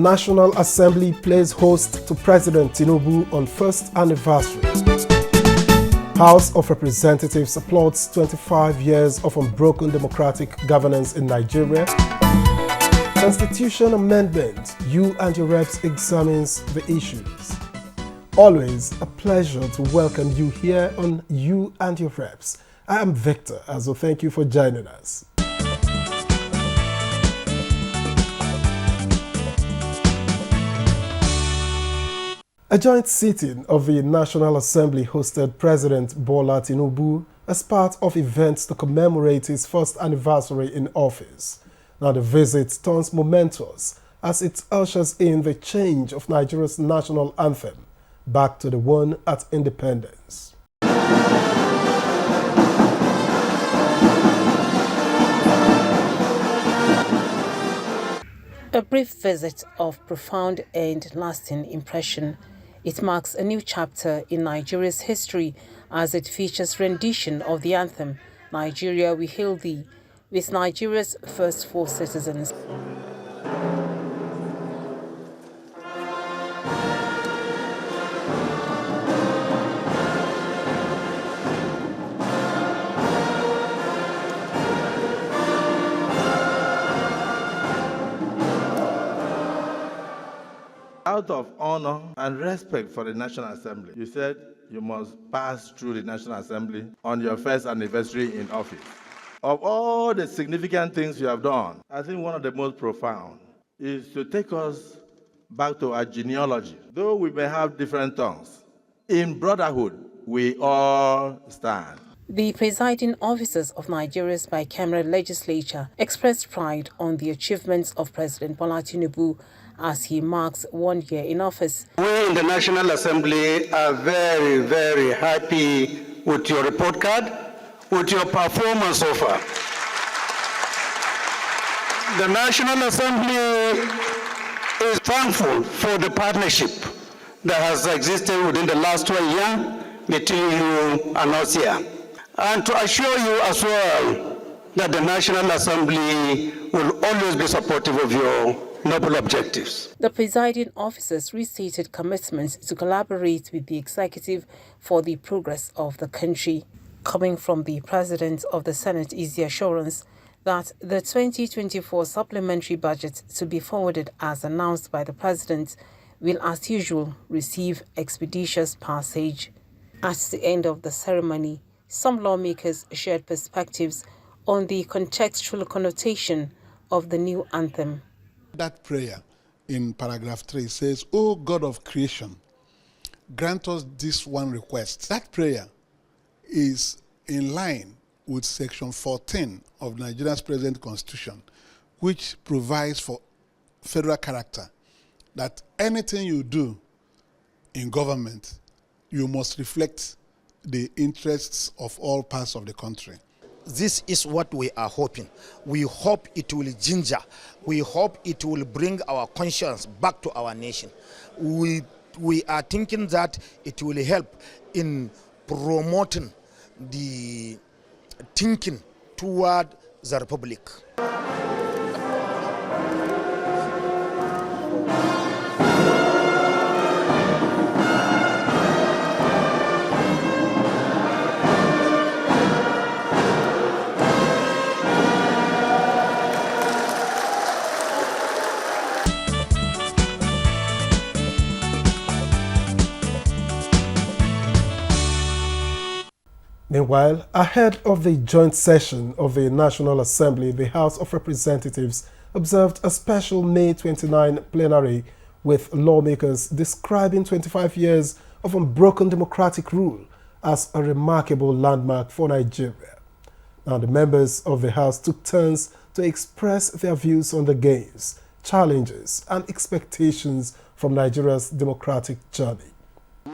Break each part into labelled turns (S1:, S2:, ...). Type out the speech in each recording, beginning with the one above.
S1: National Assembly plays host to President Tinubu on first anniversary. House of Representatives applauds 25 years of unbroken democratic governance in Nigeria. Constitution amendment, you and your reps examines the issues. Always a pleasure to welcome you here on You and Your Reps. I am Victor, so thank you for joining us. A joint sitting of the National Assembly hosted President Bola Tinubu as part of events to commemorate his first anniversary in office. Now the visit turns momentous as it ushers in the change of Nigeria's national anthem back to the one at independence.
S2: A brief visit of profound and lasting impression. It marks a new chapter in Nigeria's history as it features rendition of the anthem, Nigeria We Hail Thee, with Nigeria's first 4 citizens.
S3: Out of honor and respect for the National Assembly, you said you must pass through the National Assembly on your first anniversary in office. Of all the significant things you have done, I think one of the most profound is to take us back to our genealogy. Though we may have different tongues, in brotherhood, we all stand.
S2: The presiding officers of Nigeria's bicameral legislature expressed pride on the achievements of President Bola Tinubu as he marks 1 year in office.
S4: We in the National Assembly are very, very happy with your report card, with your performance so far. The National Assembly is thankful for the partnership that has existed within the last 1 year between you and us here. And to assure you as well that the National Assembly will always be supportive of your noble objectives.
S2: The presiding officers restated commitments to collaborate with the executive for the progress of the country. Coming from the President of the Senate is the assurance that the 2024 supplementary budget to be forwarded as announced by the President will, as usual, receive expeditious passage. At the end of the ceremony, some lawmakers shared perspectives on the contextual connotation of the new anthem.
S5: That prayer in paragraph 3 says, "O God of creation, grant us this one request." That prayer is in line with section 14 of Nigeria's present constitution, which provides for federal character, that anything you do in government, you must reflect the interests of all parts of the country.
S6: This is what we are hoping. We hope it will ginger. We hope it will bring our conscience back to our nation. We are thinking that it will help in promoting the thinking toward the Republic.
S1: Meanwhile, ahead of the joint session of the National Assembly, the House of Representatives observed a special May 29 plenary with lawmakers describing 25 years of unbroken democratic rule as a remarkable landmark for Nigeria. Now, the members of the House took turns to express their views on the gains, challenges, and expectations from Nigeria's democratic journey.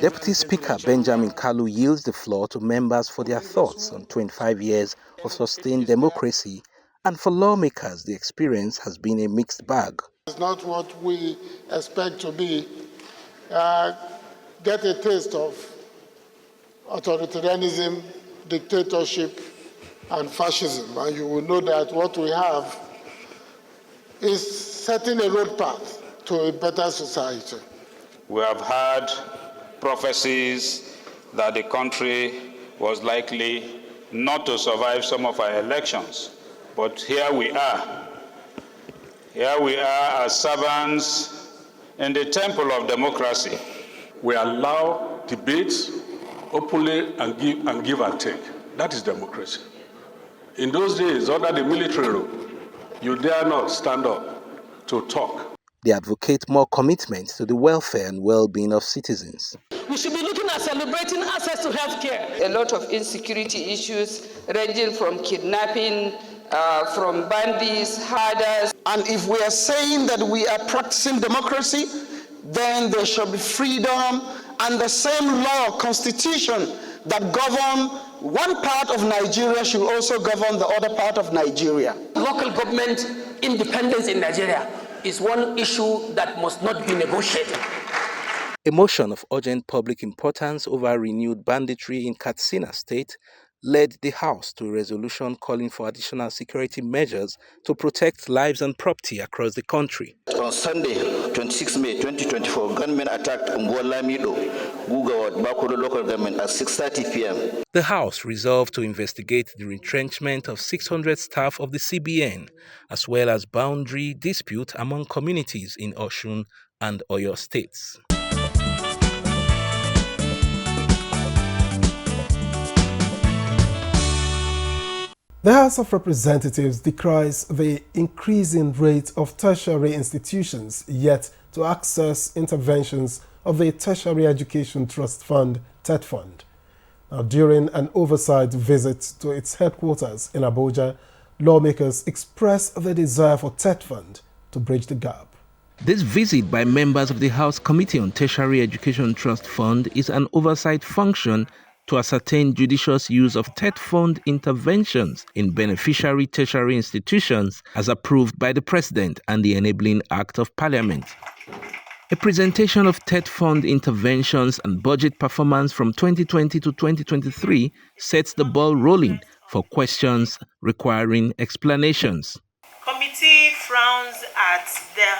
S7: Deputy Speaker Benjamin Kalu yields the floor to members for their thoughts on 25 years of sustained democracy, and for lawmakers the experience has been a mixed bag.
S8: It's not what we expect to be. Get a taste of authoritarianism, dictatorship, and fascism, and you will know that what we have is setting a road path to a better society.
S9: We have had prophecies that the country was likely not to survive some of our elections. But here we are. Here we are as servants in the temple of democracy.
S10: We allow debates openly and give and take. That is democracy. In those days, under the military rule, you dare not stand up to talk.
S7: They advocate more commitment to the welfare and well-being of citizens.
S11: We should be looking at celebrating access to healthcare. A lot of insecurity issues ranging from kidnapping, from bandits, herders.
S12: And if we are saying that we are practicing democracy, then there should be freedom and the same law, constitution that govern one part of Nigeria should also govern the other part of Nigeria.
S11: Local government independence in Nigeria is one issue that must not be negotiated.
S7: A motion of urgent public importance over renewed banditry in Katsina State led the House to a resolution calling for additional security measures to protect lives and property across the country.
S13: On Sunday, 26 May 2024, gunmen attacked Mbola Mido, Gugawad, Bakodo local government at 6:30 p.m.
S7: The House resolved to investigate the retrenchment of 600 staff of the CBN, as well as boundary dispute among communities in Osun and Oyo states.
S1: The House of Representatives decries the increasing rate of tertiary institutions yet to access interventions of the Tertiary Education Trust Fund, TET Fund. Now, during an oversight visit to its headquarters in Abuja, lawmakers expressed the desire for TET Fund to bridge the gap.
S7: This visit by members of the House Committee on Tertiary Education Trust Fund is an oversight function to ascertain judicious use of TET Fund interventions in beneficiary tertiary institutions as approved by the President and the Enabling Act of Parliament. A presentation of TET Fund interventions and budget performance from 2020 to 2023 sets the ball rolling for questions requiring explanations.
S14: Committee frowns at the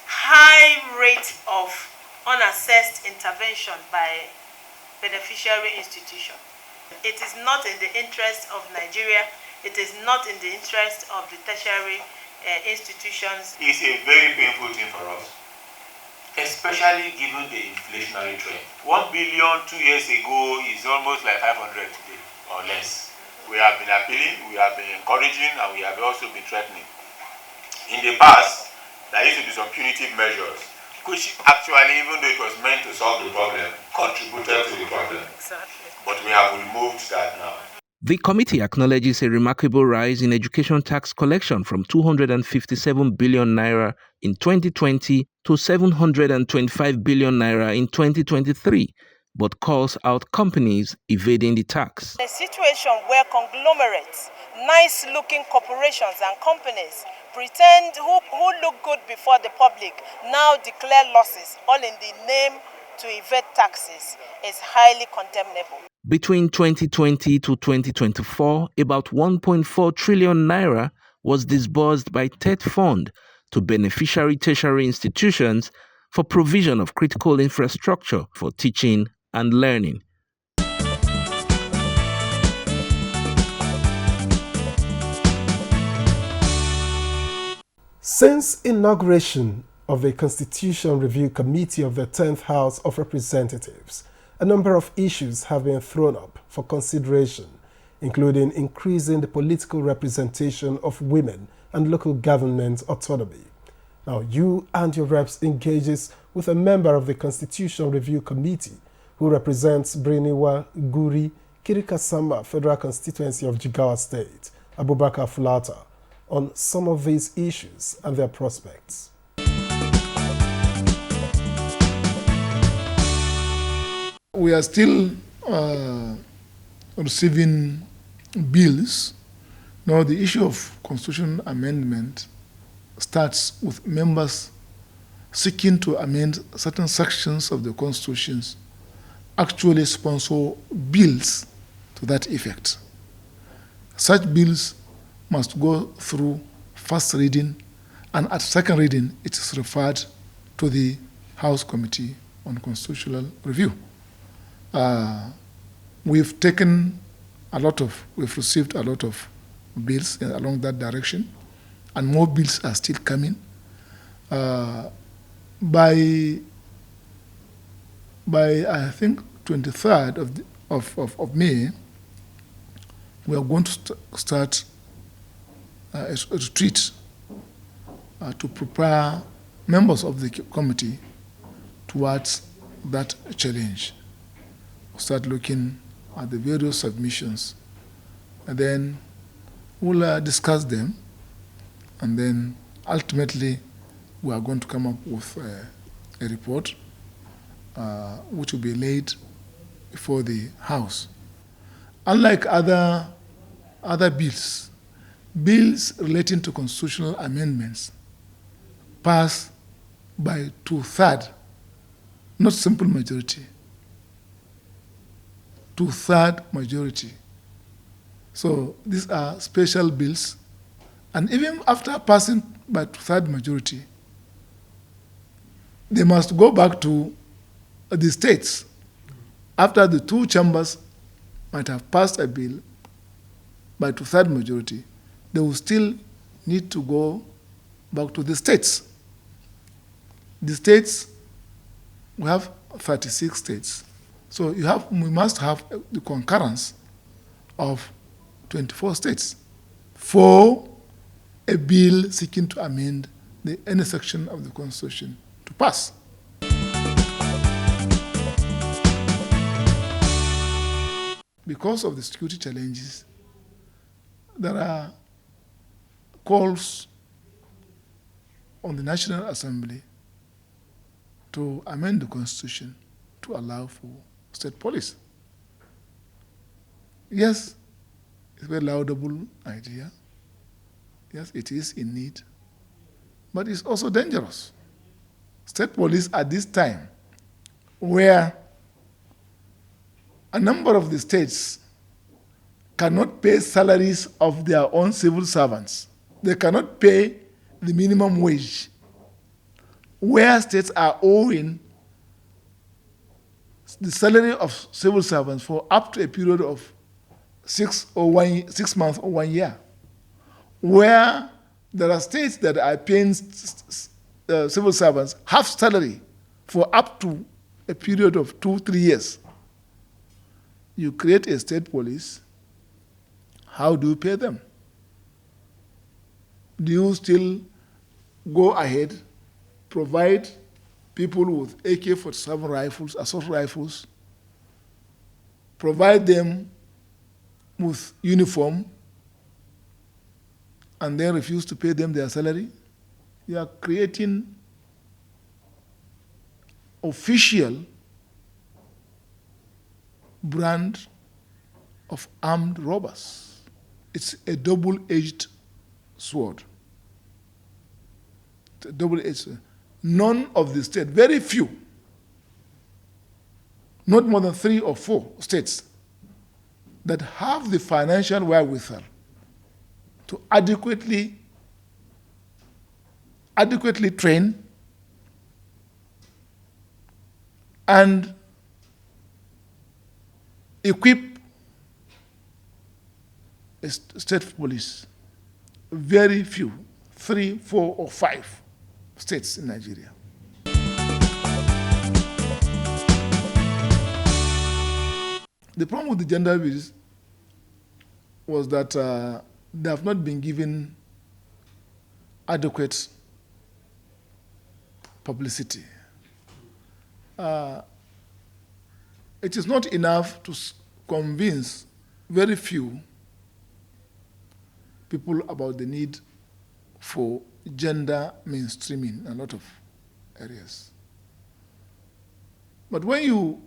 S14: high rate of unassessed intervention by beneficiary institution. It is not in the interest of Nigeria. It is not in the interest of the tertiary institutions.
S15: It's a very painful thing for us, especially given the inflationary trend. 1 billion 2 years ago is almost like 500 today or less. We have been appealing, we have been encouraging, and we have also been threatening. In the past, there used to be some punitive measures, which actually, even though it was meant to solve the problem, contributed to the problem.
S14: Exactly.
S15: But we have removed that now.
S7: The committee acknowledges a remarkable rise in education tax collection from 257 billion naira in 2020 to 725 billion naira in 2023, but calls out companies evading the tax.
S14: A situation where conglomerates, nice-looking corporations and companies pretend who look good before the public now declare losses all in the name to evade taxes is highly condemnable.
S7: Between 2020 to 2024, about 1.4 trillion naira was disbursed by TET Fund to beneficiary tertiary institutions for provision of critical infrastructure for teaching and learning.
S1: Since inauguration of the Constitution Review Committee of the 10th House of Representatives, a number of issues have been thrown up for consideration, including increasing the political representation of women and local government autonomy. Now, you and your reps engages with a member of the Constitution Review Committee who represents Briniwa Guri, Kirikasama Federal Constituency of Jigawa State, Abubakar Fulata, on some of these issues and their prospects.
S16: We are still receiving bills. Now, the issue of constitution amendment starts with members seeking to amend certain sections of the constitutions, actually sponsor bills to that effect. Such bills must go through first reading, and at second reading, it is referred to the House Committee on Constitutional Review. We've received a lot of bills along that direction, and more bills are still coming. By I think 23rd of May, we are going to start a retreat to prepare members of the committee towards that challenge. We'll start looking at the various submissions, and then we'll discuss them, and then ultimately we are going to come up with a report which will be laid before the House. Unlike other bills relating to constitutional amendments pass by 2/3, not simple majority, 2/3 majority. So these are special bills, and even after passing by 2/3 majority, they must go back to the states. After the two chambers might have passed a bill by 2/3 majority, they will still need to go back to the states. The states, we have 36 states. So we must have the concurrence of 24 states for a bill seeking to amend any section of the Constitution to pass. Because of the security challenges, there are calls on the National Assembly to amend the Constitution to allow for state police. Yes, it's a very laudable idea. Yes, it is in need, but it's also dangerous. State police at this time, where a number of the states cannot pay salaries of their own civil servants. They cannot pay the minimum wage, where states are owing the salary of civil servants for up to a period of 6 months or 1 year, where there are states that are paying civil servants half salary for up to a period of 2-3 years. You create a state police, how do you pay them? Do you still go ahead, provide people with AK-47 rifles, assault rifles, provide them with uniform, and then refuse to pay them their salary? You are creating official brand of armed robbers. It's a double-edged sword. It's a double-edged sword. None of the states, very few, not more than 3 or 4 states, that have the financial wherewithal to adequately train and equip a state police. Very few, 3, 4, or 5 states in Nigeria. The problem with the gender bills was that they have not been given adequate publicity. It is not enough to convince very few people about the need for gender mainstreaming in a lot of areas. But when you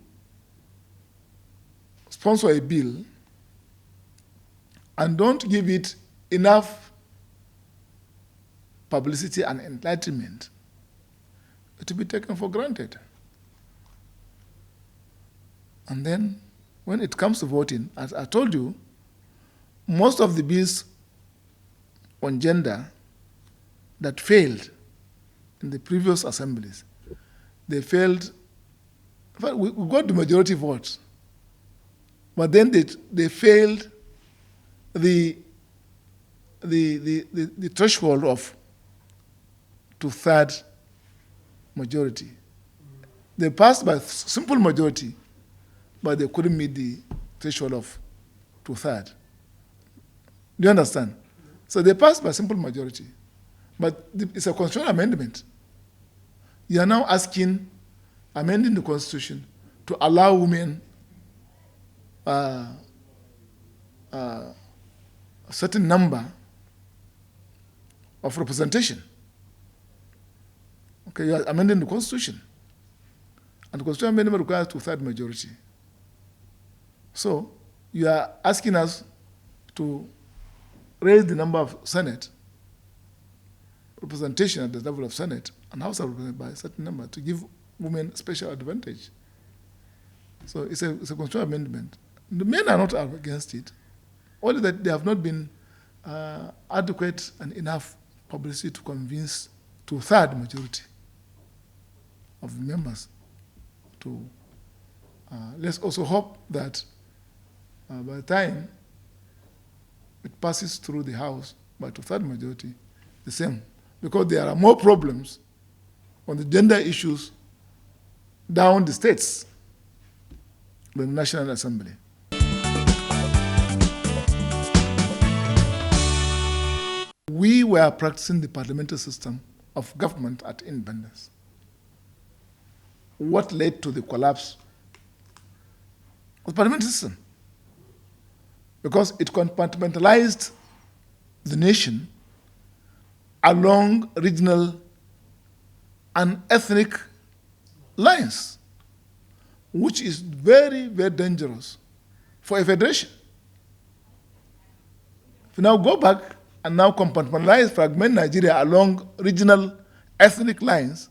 S16: sponsor a bill and don't give it enough publicity and enlightenment, it will be taken for granted. And then when it comes to voting, as I told you, most of the bills on gender that failed in the previous assemblies they failed. In fact, we got the majority votes, but then they failed the threshold of two-thirds majority. They passed by simple majority, but they couldn't meet the threshold of two-thirds. Do you understand? So they passed by simple majority, but it's a constitutional amendment. You are now amending the constitution to allow women a certain number of representation. Okay, you are amending the constitution. And the constitutional amendment requires two-thirds majority. So you are asking us to raise the number of Senate representation at the level of Senate and House of Representatives by a certain number to give women special advantage. So it's a constitutional amendment. The men are not against it, only that they have not been adequate and enough publicity to convince two-thirds majority of members to. Let's also hope that by the time it passes through the House by two-thirds majority, the same, because there are more problems on the gender issues down the states than the National Assembly. We were practicing the parliamentary system of government at independence. What led to the collapse of the parliamentary system? Because it compartmentalized the nation along regional and ethnic lines, which is very, very dangerous for a federation. If you now go back and now compartmentalize, fragment Nigeria along regional ethnic lines,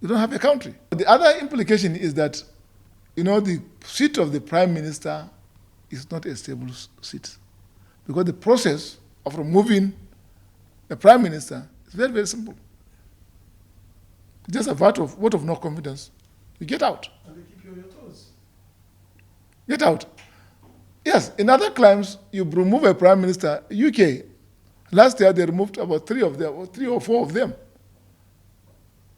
S16: you don't have a country. The other implication is that, the seat of the prime minister is not a stable seat, because the process of removing the prime minister is very, very simple. Just a vote of no confidence. You get out.
S1: And they keep you on your toes.
S16: Get out. Yes, in other climes, you remove a prime minister. UK, last year they removed about 3 or 4 of them.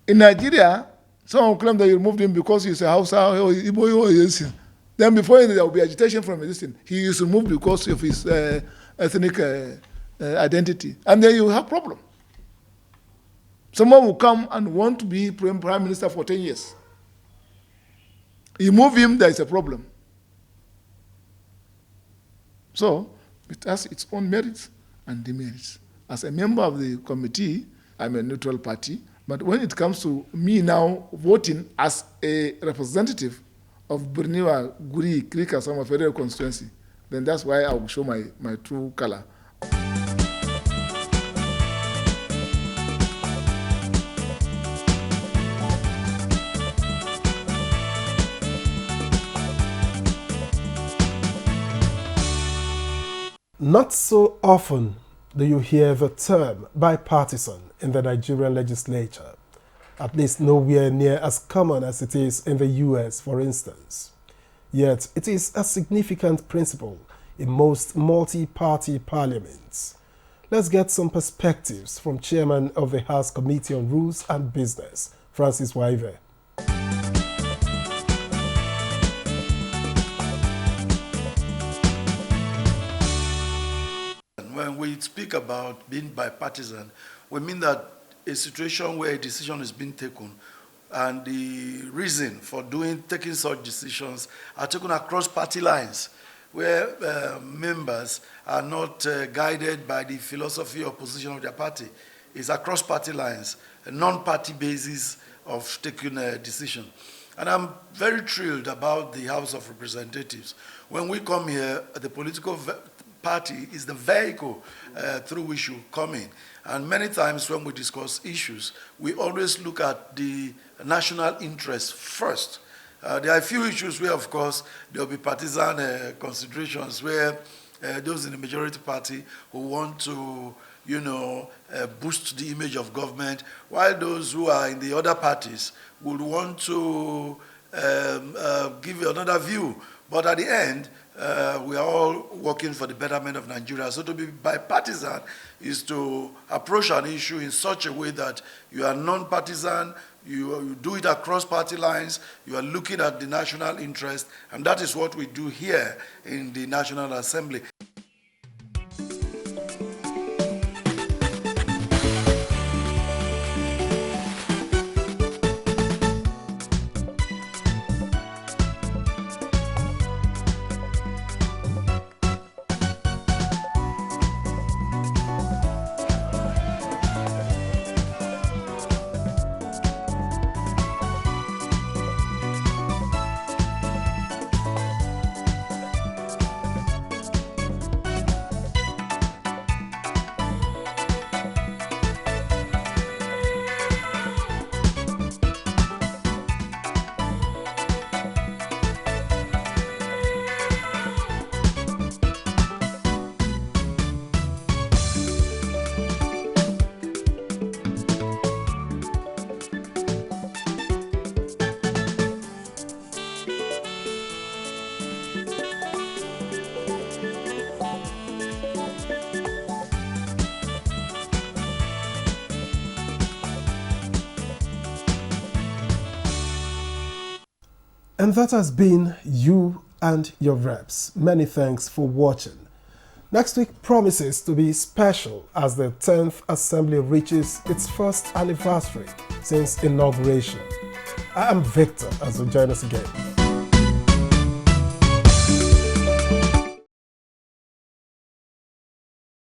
S16: In Nigeria, someone claimed that you removed him because he's a Hausa or Igbo or Yesi. Then before there will be agitation from his thing. He is removed because of his ethnic identity. And then you have problem. Someone will come and want to be prime minister for 10 years. You move him, there is a problem. So it has its own merits and demerits. As a member of the committee, I'm a neutral party, but when it comes to me now voting as a representative of Burniwa, Guri, Krika, Sama Federal constituency, then that's why I will show my true color.
S1: Not so often do you hear the term bipartisan in the Nigerian legislature, at least nowhere near as common as it is in the US, for instance. Yet it is a significant principle in most multi-party parliaments. Let's get some perspectives from Chairman of the House Committee on Rules and Business, Francis Waive.
S17: When we speak about being bipartisan, we mean that a situation where a decision is being taken and the reason for taking such decisions are taken across party lines, where members are not guided by the philosophy or position of their party. It's across party lines, a non-party basis of taking a decision. And I'm very thrilled about the House of Representatives. When we come here, the political party is the vehicle through which you come in. And many times when we discuss issues, we always look at the national interest first. There are a few issues where, of course, there will be partisan considerations where those in the majority party who want to boost the image of government, while those who are in the other parties would want to give another view. But at the end, we are all working for the betterment of Nigeria. So to be bipartisan is to approach an issue in such a way that you are non-partisan, you do it across party lines, you are looking at the national interest, and that is what we do here in the National Assembly.
S1: And that has been You and Your Reps. Many thanks for watching. Next week promises to be special as the 10th Assembly reaches its first anniversary since inauguration. I am Victor, as we join us again.